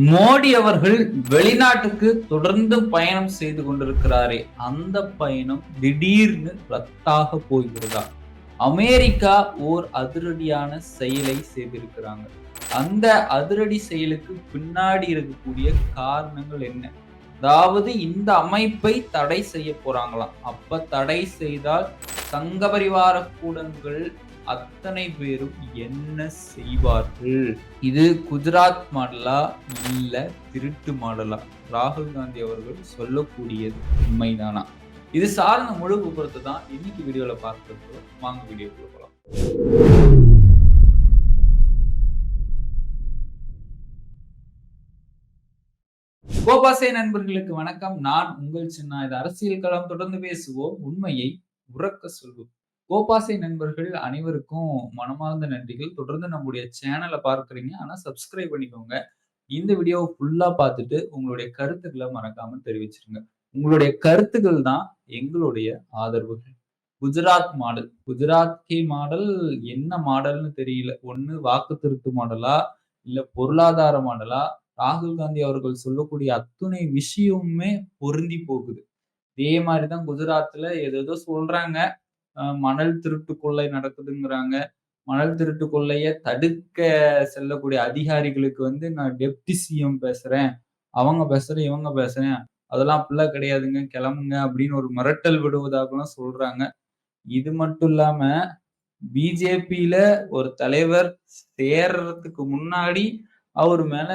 மோடி அவர்கள் வெளிநாட்டுக்கு தொடர்ந்து பயணம் செய்து கொண்டிருக்கிறாரே, அந்த பயணம் திடீர்னு ரத்தாக போகிறதா? அமெரிக்கா ஓர் அதிரடியான செயலை செய்திருக்கிறாங்க. அந்த அதிரடி செயலுக்கு பின்னாடி இருக்கக்கூடிய காரணங்கள் என்ன? அதாவது இந்த அமைப்பை தடை செய்ய போறாங்களாம். அப்ப தடை செய்தால் சங்க பரிவார கூடங்கள் அத்தனை பேரும் என்ன செய்வார்கள்? இது குஜராத் மாடலா இல்ல திருட்டு மாடலா? ராகுல் காந்தி அவர்கள் சொல்லக்கூடியது உண்மைதானா? இது சார்ந்த முழு விபரத்தை தான் இன்னைக்கு வீடியோல பார்க்க இருக்கிறோம். வாங்க வீடியோக்குள்ள போலாம். கோபாசை நண்பர்களுக்கு வணக்கம். நான் உங்கள் சின்ன. இது அரசியல் களம். தொடர்ந்து பேசுவோம், உண்மையை உறக்க சொல்வோம். கோபாசை நண்பர்கள் அனைவருக்கும் மனமார்ந்த நன்றிகள். தொடர்ந்து நம்முடைய சேனல பார்க்குறீங்க. ஆனா சப்ஸ்கிரைப் பண்ணிக்கோங்க. இந்த வீடியோவ ஃபுல்லா பார்த்துட்டு உங்களுடைய கருத்துக்கள மறக்காம தெரிவிச்சிருங்க. உங்களுடைய கருத்துக்கள் தான் எங்களுடைய ஆதரவுகள். குஜராத் மாடல். குஜராத்தி மாடல் என்ன மாடல்னு தெரியல. ஒண்ணு வாக்கு திருட்டு மாடலா? இல்ல பொருளாதார மாடலா? ராகுல் காந்தி அவர்கள் சொல்லக்கூடிய அத்துணை விஷயமுமே பொருந்தி போகுது. இதே மாரி தான் குஜராத்ல ஏதேதோ சொல்றாங்க. மணல் திருட்டு கொள்ளை நடக்குதுங்கிறாங்க. மணல் திருட்டு கொள்ளைய தடுக்க செல்லக்கூடிய அதிகாரிகளுக்கு வந்து நான் டெப்டி சிஎம் பேசுறேன். அவங்க பேசுறேன், இவங்க பேசுறேன். அதெல்லாம் அப்படிலாம் கிடையாதுங்க. கிளம்புங்க அப்படின்னு ஒரு மிரட்டல் விடுவதாகவும் சொல்றாங்க. இது மட்டும் இல்லாம பிஜேபியில ஒரு தலைவர் சேர்றதுக்கு முன்னாடி அவர் மேல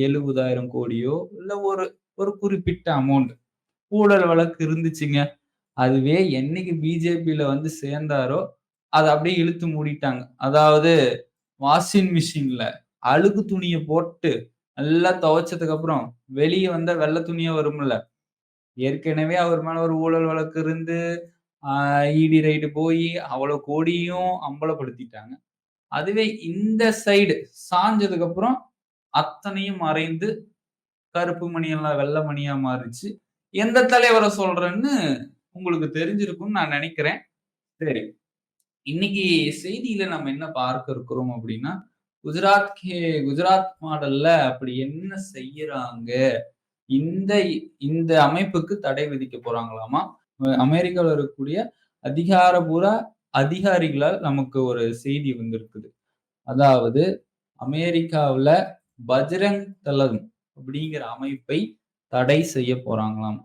70,000 கோடியோ இல்ல ஒரு ஒரு குறிப்பிட்ட அமௌண்ட் ஊழல் வழக்கு இருந்துச்சுங்க. அதுவே என்னைக்கு பிஜேபியில வந்து சேர்ந்தாரோ, அத அப்படியே இழுத்து மூடிட்டாங்க. அதாவது வாஷிங் மிஷின்ல அழுக்கு துணிய போட்டு நல்லா துவைச்சதுக்கு அப்புறம் வெளிய வந்தா வெள்ள துணியா வரும்ல. ஏற்கனவே அவர் மேல ஒரு ஊழல் வழக்கு இருந்து, ஆ இடி ரைடு போயி அவ்வளோ கோடியும் அம்பலப்படுத்திட்டாங்க. அதுவே இந்த சைடு சாஞ்சதுக்கு அப்புறம் அத்தனையும் மறைந்து கருப்பு மணி எல்லாம் வெள்ள மணியா மாறுச்சு. எந்த தலைவர சொல்றேன்னு உங்களுக்கு தெரிஞ்சிருக்கும்னு நான் நெனைக்கிறேன். சரி. இன்னைக்கு செய்தியில நம்ம என்ன பார்க்க இருக்கிறோம் அப்படின்னா, குஜராத் மாடல்ல அப்படி என்ன செய்யறாங்க? இந்த இந்த அமைப்புக்கு தடை விதிக்க போறாங்களாமா. அமெரிக்காவுல இருக்கக்கூடிய அதிகாரபூர்வ அதிகாரிகளால் நமக்கு ஒரு செய்தி வந்திருக்குது. அதாவது அமெரிக்காவுல பஜ்ரங் தளம் அப்படிங்கிற அமைப்பை தடை செய்ய போறாங்களாம்.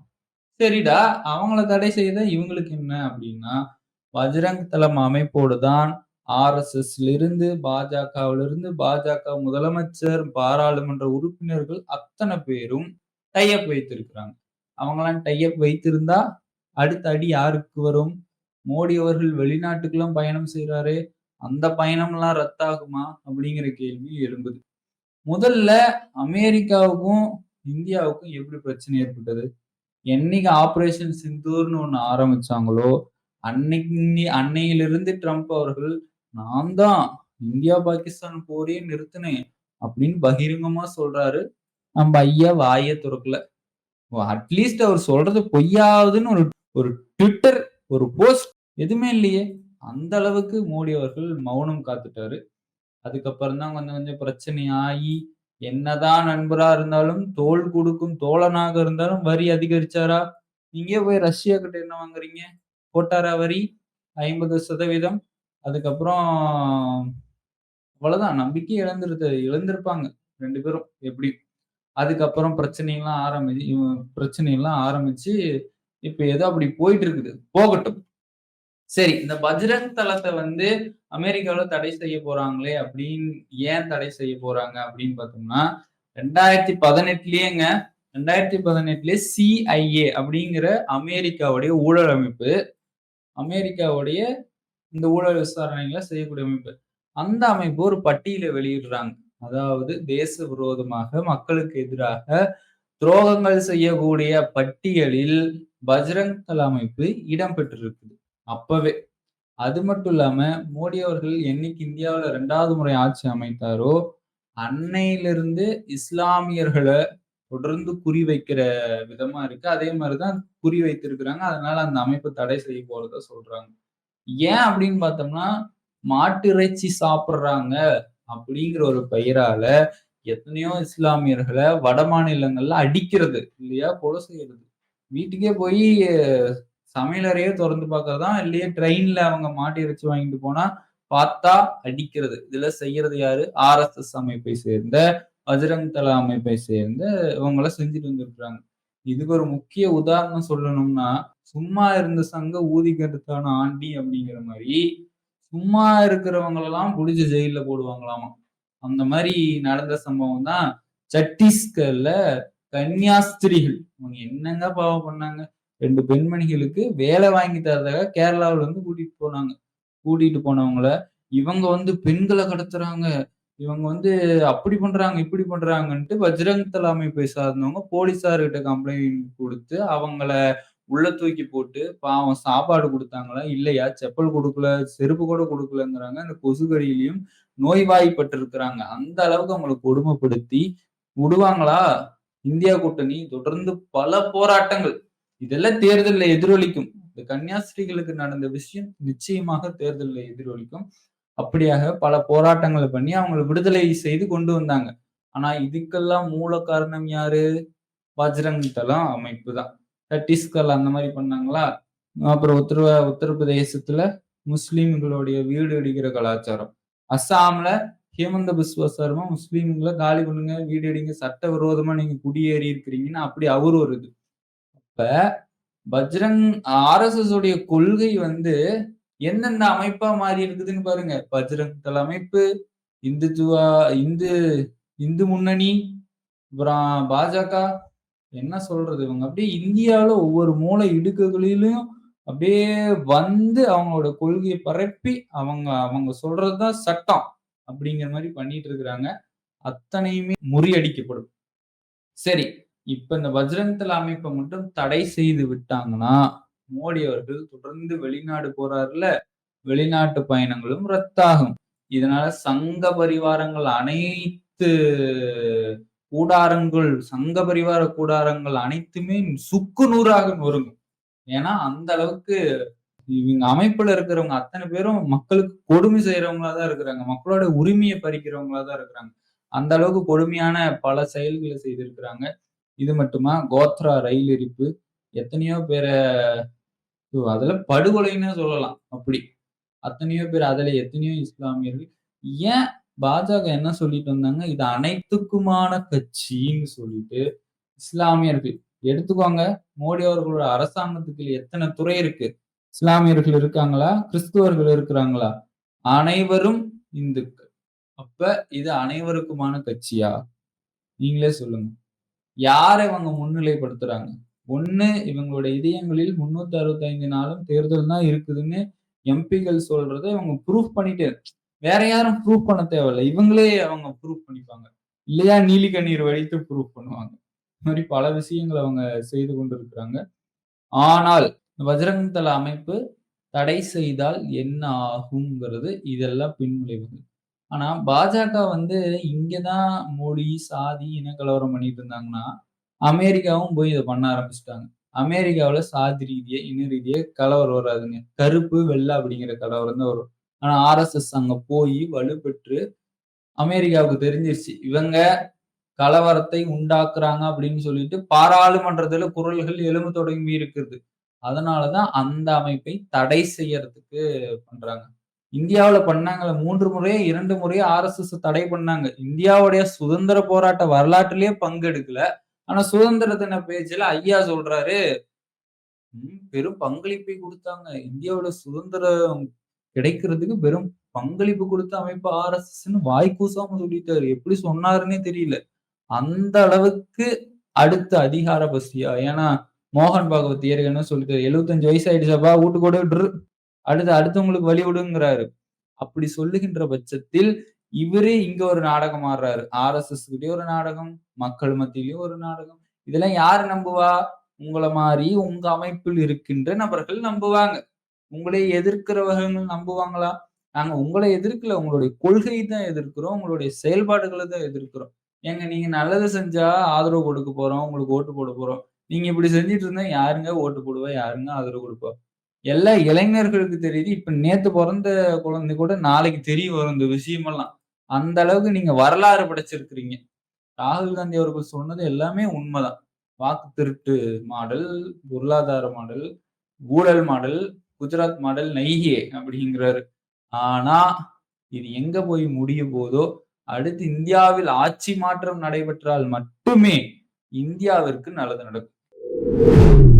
சரிடா, அவங்கள தடை செய்தா இவங்களுக்கு என்ன அப்படின்னா, பஜ்ரங் தளம் அமைப்போடு தான் ஆர்எஸ்எஸ்ல இருந்து, பாஜக முதலமைச்சர், பாராளுமன்ற உறுப்பினர்கள் அத்தனை பேரும் டை அப் வைத்திருக்கிறாங்க. அவங்கலாம் டை அப் வைத்திருந்தா, அடுத்த அடி யாருக்கு வரும்? மோடி அவர்கள் வெளிநாட்டுக்கெல்லாம் பயணம் செய்றாரே, அந்த பயணம்லாம் ரத்தாகுமா? அப்படிங்கிற கேள்வி எழும்புது. முதல்ல அமெரிக்காவுக்கும், இந்தியாவுக்கும் எப்படி பிரச்சனை ஏற்பட்டது? என்னைக்கு ஆப்பரேஷன் சிந்தூர்ன்னு ஒண்ணு ஆரம்பிச்சாங்களோ, அன்னையிலிருந்து ட்ரம்ப் அவர்கள், "நான் தான் இந்தியா, பாகிஸ்தான் போரையே நிறுத்தினேன்" அப்படின்னு பகிரங்கமா சொல்றாரு. நம்ம ஐயா வாயே தொறக்கல. அட்லீஸ்ட் அவர் சொல்றது பொய்யாவதுன்னு ஒரு ஒரு ட்விட்டர், ஒரு போஸ்ட் எதுவுமே இல்லையே! அந்த அளவுக்கு மோடி அவர்கள் மௌனம் காத்துட்டாரு. அதுக்கப்புறம் தான் கொஞ்சம் கொஞ்சம் பிரச்சனை ஆயி, என்னதான் நண்பரா இருந்தாலும், தோள் கொடுக்கும் தோழனாக இருந்தாலும் வரி அதிகரிச்சாரா? நீங்க போய் ரஷ்யா கிட்ட என்ன வாங்குறீங்க? போட்டாரா வரி? 50% அதுக்கப்புறம் அவ்வளவுதான். நம்பிக்கையே இழந்திருப்பாங்க 2 பேரும் எப்படியும். அதுக்கப்புறம் பிரச்சனைலாம் ஆரம்பிச்சு, இப்ப ஏதோ அப்படி போயிட்டு இருக்குது. போகட்டும். சரி, இந்த பஜ்ரங் தளத்த வந்து அமெரிக்காவுல தடை செய்ய போறாங்களே அப்படின்னு ஏன் தடை செய்ய போறாங்க அப்படின்னு பார்த்தோம்னா, 2018லயேங்க 2018லயே CIA அப்படிங்கிற அமெரிக்காவுடைய ஊழல் அமைப்பு, அமெரிக்காவுடைய இந்த ஊழல் விசாரணைகள செய்யக்கூடிய அமைப்பு. அந்த அமைப்பு ஒரு பட்டியல வெளியிடுறாங்க. அதாவது தேச விரோதமாக, மக்களுக்கு எதிராக துரோகங்கள் செய்யக்கூடிய பட்டியலில் பஜ்ரங் தள அமைப்பு இடம் பெற்றிருக்குது. அப்பவே. அது மட்டும் இல்லாம, மோடி அவர்கள் என்னைக்கு இந்தியாவுல 2வது முறை ஆட்சி அமைத்தாரோ, அன்னையிலிருந்து இஸ்லாமியர்கள தொடர்ந்து குறிவைக்கிற விதமா இருக்கு. அதே மாரி தான் குறி வைத்திருக்கிறாங்க. அதனால அந்த அமைப்பு தடை செய்ய போறதா சொல்றாங்க. ஏன் அப்படின்னு பார்த்தோம்னா, மாட்டு இறைச்சி சாப்பிடுறாங்க அப்படிங்கிற ஒரு பெயரால, எத்தனையோ இஸ்லாமியர்கள வட மாநிலங்கள்ல அடிக்கிறது இல்லையா? கொலை செய்யறது. வீட்டுக்கே போயி சமையலறையே தொறந்து பார்க்கறதாம். இல்லையா ட்ரெயின்ல அவங்க மாட்டு இறைச்சி வாங்கிட்டு போனா, பார்த்தா அடிக்கிறது. இதுல செய்யறது யாரு? ஆர்எஸ்எஸ் அமைப்பை சேர்ந்த, பஜ்ரங் தள அமைப்பை சேர்ந்த இவங்கலாம் செஞ்சுட்டு வந்திருக்காங்க. இதுக்கு ஒரு முக்கிய உதாரணம் சொல்லணும்னா, சும்மா இருந்த சங்க ஊதி கெடுத்தான ஆண்டி அப்படிங்கிற மாரி, சும்மா இருக்கிறவங்களலாம் புடிச்சு ஜெயில்ல போடுவாங்களாமா. அந்த மாரி நடந்த சம்பவம் தான் சத்தீஸ்கர்ல கன்னியாஸ்திரிகள். அவங்க என்னங்க பாவம் பண்ணாங்க? 2 பெண்மணிகளுக்கு வேலை வாங்கி தரதுக்காக கேரளாவுல இருந்து கூட்டிட்டு போனாங்க. கூட்டிட்டு போனவங்கள, இவங்க வந்து பெண்கள கடத்துறாங்க. இவங்க வந்து அப்படி பண்றாங்க, இப்படி பண்றாங்கன்ட்டு பஜ்ரங் தள அமைப்பை சார்ந்தவங்க போலீஸார்கிட்ட கம்ப்ளைண்ட் குடுத்து, அவங்கள உள்ள தூக்கி போட்டு, பாவம் சாப்பாடு குடுத்தாங்களா? இல்லையா? செப்பல் குடுக்கல, செருப்பு கூட குடுக்கலங்கிறாங்க. அந்த கொசுக்கடியிலயும் நோய்வாய்ப்பட்டிருக்கிறாங்க. அந்த அளவுக்கு அவங்கள கொடுமைப்படுத்தி விடுவாங்களா? இந்தியா கூட்டணி தொடர்ந்து பல போராட்டங்கள். இதெல்லாம் தேர்தல்ல எதிரொலிக்கும். இந்த கன்னியாஸ்திரிகளுக்கு நடந்த விஷயம் நிச்சயமாக தேர்தல்ல எதிரொலிக்கும். அப்படியாக பல போராட்டங்கள பண்ணி அவங்கள விடுதலை செய்து கொண்டு வந்தாங்க. ஆனா இதுக்கெல்லாம் மூல காரணம் யாரு? பஜ்ரங் தளம் அமைப்பு தான். சத்தீஸ்கர்ல அந்த மாரி பண்ணாங்களா? அப்புறம் உத்தரப்பிரதேசத்துல முஸ்லிம்களுடைய வீடு இடிக்கிற கலாச்சாரம். அஸ்ஸாம்ல ஹிமந்த பிஸ்வ சர்மா முஸ்லிம்கள காலி பண்ணுங்க, வீடு இடிங்க, சட்டவிரோதமா நீங்க குடியேறி இருக்கிறீங்கன்னு அப்படி அவரு ஒரு இது. இப்ப பஜ்ரங் ஆர்எஸ்எஸ் உடைய கொள்கை வந்து எந்தெந்த அமைப்பா மாறி இருக்குதுன்னு பாருங்க. பஜ்ரங் தள அமைப்பு, இந்துத்துவா இந்து இந்து முன்னணி, அப்புறம் பாஜக. என்ன சொல்றது? இவங்க அப்படியே இந்தியாவுல ஒவ்வொரு மூலை இடுக்குகளிலும் அப்படியே வந்து அவங்களோட கொள்கைய பரப்பி, அவங்க அவங்க சொல்றது தான் சட்டம். அப்படிங்கிற மாரி பண்ணிட்டு இருக்கிறாங்க. அத்தனையுமே முறியடிக்கப்படும். சரி. இப்ப இந்த பஜ்ரங் தள அமைப்ப மட்டும் தடை செய்து விட்டாங்கன்னா, மோடி அவர்கள் தொடர்ந்து வெளிநாடு போறார்ல, வெளிநாட்டு பயணங்களும் ரத்தாகும். இதனால சங்க பரிவாரங்கள் அனைத்து சங்க பரிவார கூடாரங்கள் அனைத்துமே சுக்கு நூறாக நொறுங்கும். ஏன்னா, அந்த அளவுக்கு இவங்க அமைப்புல இருக்கிறவங்க அத்தன பேரும் மக்களுக்கு கொடுமை செய்றவங்களா தான் இருக்கிறாங்க. மக்களோட உரிமைய பறிக்கிறவங்களா தான் இருக்கிறாங்க. அந்த அளவுக்கு கொடுமையான பல செயல்கள செய்திருக்கிறாங்க. இது மட்டுமா, கோத்ரா ரயில் எரிப்பு, எத்தனையோ பேர அதெல்லாம் படுகொலைன்னே சொல்லலாம். அப்படி. அத்தனையோ பேர் அதுல எத்தனையோ இஸ்லாமியர்கள். ஏன் பாஜக என்ன சொல்லிட்டு வந்தாங்க, இது அனைத்துக்குமான கட்சின்னு சொல்லிட்டு, இஸ்லாமியர்கள் எடுத்துக்கோங்க. மோடி அவர்களோட அரசாங்கத்துக்கு எத்தன துறை இருக்கு? இஸ்லாமியர்கள் இருக்காங்களா? கிறிஸ்துவர்கள் இருக்கிறாங்களா? அனைவரும் இந்துக்கள். அப்ப இது அனைவருக்குமான கட்சியா? நீங்களே சொல்லுங்க. யார இவங்க முன்னிலைப்படுத்துறாங்க? ஒண்ணு இவங்களுடைய இதயங்களில் 365 நாளும் தேர்தல் தான் இருக்குதுன்னு எம்பிக்கள் சொல்றத இவங்க ப்ரூஃப் பண்ணிட்டு வேற யாரும் ப்ரூஃப் பண்ண தேவையில்ல. இவங்களே அவங்க ப்ரூஃப் பண்ணிப்பாங்க. இல்லையா நீலி கண்ணீர் வடித்து ப்ரூஃப் பண்ணுவாங்க. இந்த மாரி பல விஷயங்கள அவங்க செய்து கொண்டிருக்கிறாங்க. ஆனால் பஜ்ரங் தள அமைப்பு தடை செய்தால் என்ன ஆகுங்கிறது இதெல்லாம் பின்விளைவுகள். ஆனா பாஜக வந்து இங்க தான் மோடி, சாதி, இனக்கலவரம் பண்ணிட்டு இருந்தாங்கன்னா, அமெரிக்காவும் போய் இத பண்ண ஆரம்பிச்சுட்டாங்க. அமெரிக்காவுல சாதி ரீதியா, இன ரீதியா கலவரம் வராதுங்க. கருப்பு, வெள்ள அப்படிங்கிற கலவரம் தான் வரும். ஆனா ஆர்எஸ்எஸ் அங்க போயி வலுப்பெற்று அமெரிக்காவுக்கு தெரிஞ்சிருச்சு. இவங்க கலவரத்தை உண்டாக்குறாங்க அப்படின்னு சொல்லிட்டு பாராளுமன்றத்துல குரல்கள் எழும்ப தொடங்கி இருக்கிறது. அதனால தான் அந்த அமைப்பை தடை செய்யறதுக்கு பண்றாங்க. இந்தியாவுல பண்ணாங்கல்ல 3 முறையோ, 2 முறையோ ஆர்எஸ்எஸ் தடை பண்ணாங்க. இந்தியாவுடைய சுதந்திர போராட்ட வரலாற்றிலேயே பங்கெடுக்கல. ஆனா சுதந்திர தின பேச்சுல ஐயா சொல்றாரு, பெரும் பங்களிப்பை குடுத்தாங்க. இந்தியாவோட சுதந்திரம் கிடைக்கிறதுக்கு பெரும் பங்களிப்பு குடுத்த அமைப்பு ஆர்எஸ்எஸ்ன்னு வாய் கூசாம சொல்லிட்டாரு. எப்படி சொன்னாருன்னே தெரியல. அந்த அளவுக்கு அடுத்த அதிகார பசியா? ஏன்னா, மோகன் பாகவத் ஏற்கனவே சொல்லிட்டாரு. 75 வயசு ஆயிடுச்சாப்பா வூட்டுக்கு ஓடி விட்டுரு. அடுத்தவங்களுக்கு வழி விடுங்கிறாரு. அப்படி சொல்லுகின்ற பட்சத்தில், இவரே இங்க ஒரு நாடகம் ஆடுறாரு. ஆர்எஸ்எஸ் கிட்டயும் ஒரு நாடகம், மக்கள் மத்தியிலயும் ஒரு நாடகம். இதெல்லாம் யாரு நம்புவா? உங்கள மாரி உங்க அமைப்பில் இருக்கின்ற நபர்கள் நம்புவாங்க. உங்களை எதிர்க்கிறவர்கள் நம்புவாங்களா? நாங்க உங்கள எதிர்க்கல. உங்களுடைய கொள்கை தான் எதிர்க்கிறோம். உங்களுடைய செயல்பாடுகள தான் எதிர்க்கிறோம். ஏங்க நீங்க நல்லது செஞ்சா ஆதரவு கொடுக்க போறோம். உங்களுக்கு ஓட்டு போட போறோம். நீங்க இப்படி செஞ்சுட்டு இருந்தா யாருங்க ஓட்டு போடுவா? யாருங்க ஆதரவு குடுப்பா? எல்லா இளைஞர்களுக்கு தெரியுது. இப்ப நேத்து பொறந்த குழந்தை கூட நாளைக்கு தெரிய வரும் இந்த விஷயமெல்லாம். அந்த அளவுக்கு நீங்க வரலாறு படைச்சிருக்கிறீங்க. ராகுல் காந்தி அவர்கள் சொன்னது எல்லாமே உண்மைதான். வாக்கு திருட்டு மாடல், பொருளாதார மாடல், ஊழல் மாடல், குஜராத் மாடல் நையே அப்படிங்கிறாரு. ஆனா, இது எங்க போய் முடிய போதோ, அடுத்து இந்தியாவில் ஆட்சி மாற்றம் நடைபெற்றால் மட்டுமே இந்தியாவிற்கு நல்லது நடக்கும்.